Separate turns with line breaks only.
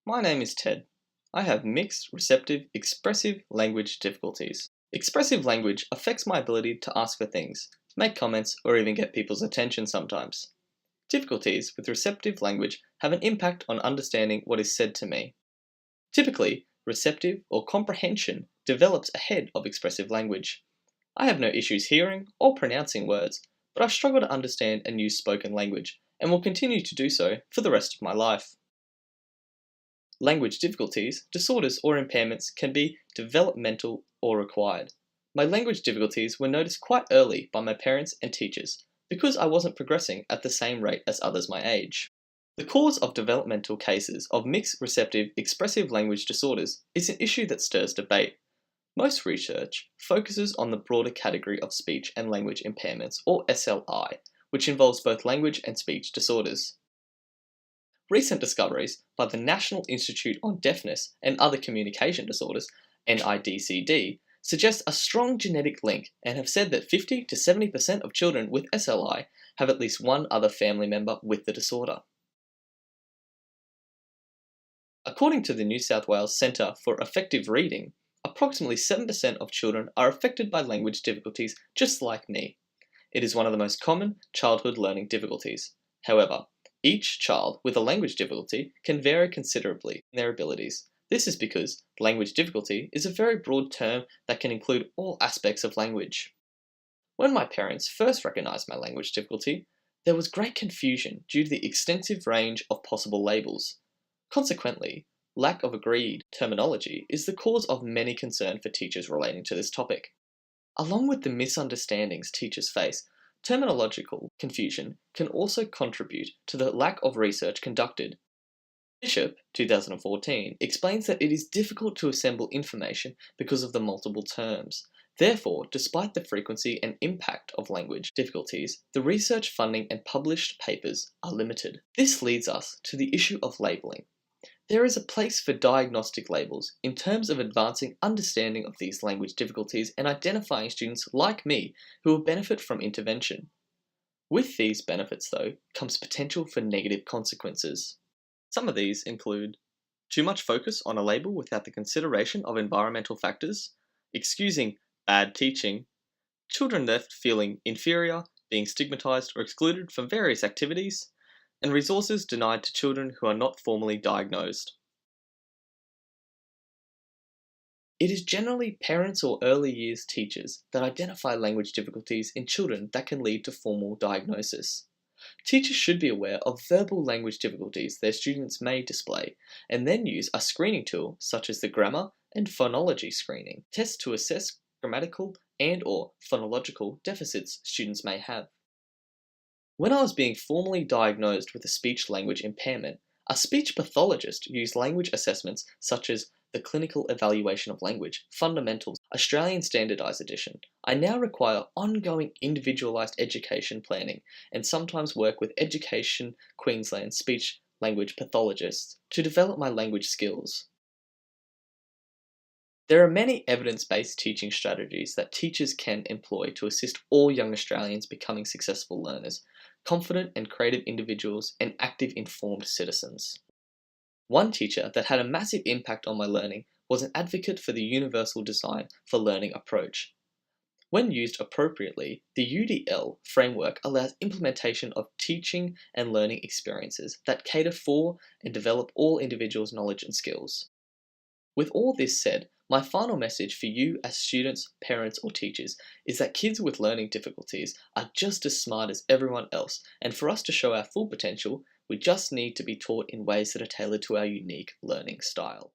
My name is Ted. I have mixed receptive expressive language difficulties. Expressive language affects my ability to ask for things, make comments, or even get people's attention sometimes. Difficulties with receptive language have an impact on understanding what is said to me. Typically, receptive or comprehension develops ahead of expressive language. I have no issues hearing or pronouncing words, but I struggle to understand and use spoken language, and will continue to do so for the rest of my life. Language difficulties, disorders, or impairments can be developmental or acquired. My language difficulties were noticed quite early by my parents and teachers because I wasn't progressing at the same rate as others my age. The cause of developmental cases of mixed receptive expressive language disorders is an issue that stirs debate. Most research focuses on the broader category of speech and language impairments, or SLI, which involves both language and speech disorders. Recent discoveries by the National Institute on Deafness and Other Communication Disorders, NIDCD, suggest a strong genetic link and have said that 50 to 70% of children with SLI have at least one other family member with the disorder. According to the New South Wales Centre for Effective Reading, approximately 7% of children are affected by language difficulties just like me. It is one of the most common childhood learning difficulties. However, each child with a language difficulty can vary considerably in their abilities. This is because language difficulty is a very broad term that can include all aspects of language. When my parents first recognized my language difficulty, there was great confusion due to the extensive range of possible labels. Consequently, lack of agreed terminology is the cause of many concern for teachers relating to this topic. Along with the misunderstandings teachers face, terminological confusion can also contribute to the lack of research conducted. Bishop, 2014, explains that it is difficult to assemble information because of the multiple terms. Therefore, despite the frequency and impact of language difficulties, the research funding and published papers are limited. This leads us to the issue of labeling. There is a place for diagnostic labels in terms of advancing understanding of these language difficulties and identifying students like me who will benefit from intervention. With these benefits, though, comes potential for negative consequences. Some of these include too much focus on a label without the consideration of environmental factors, excusing bad teaching, children left feeling inferior, being stigmatized or excluded from various activities, and resources denied to children who are not formally diagnosed. It is generally parents or early years teachers that identify language difficulties in children that can lead to formal diagnosis. Teachers should be aware of verbal language difficulties their students may display, and then use a screening tool such as the grammar and phonology screening test to assess grammatical and/or phonological deficits students may have. When I was being formally diagnosed with a speech-language impairment, a speech pathologist used language assessments such as the Clinical Evaluation of Language, Fundamentals, Australian Standardised Edition. I now require ongoing individualised education planning and sometimes work with Education Queensland speech-language pathologists to develop my language skills. There are many evidence-based teaching strategies that teachers can employ to assist all young Australians becoming successful learners, confident and creative individuals, and active, informed citizens. One teacher that had a massive impact on my learning was an advocate for the universal design for learning approach. When used appropriately, the UDL framework allows implementation of teaching and learning experiences that cater for and develop all individuals' knowledge and skills. With all this said, my final message for you as students, parents, or teachers is that kids with learning difficulties are just as smart as everyone else, and for us to show our full potential, we just need to be taught in ways that are tailored to our unique learning style.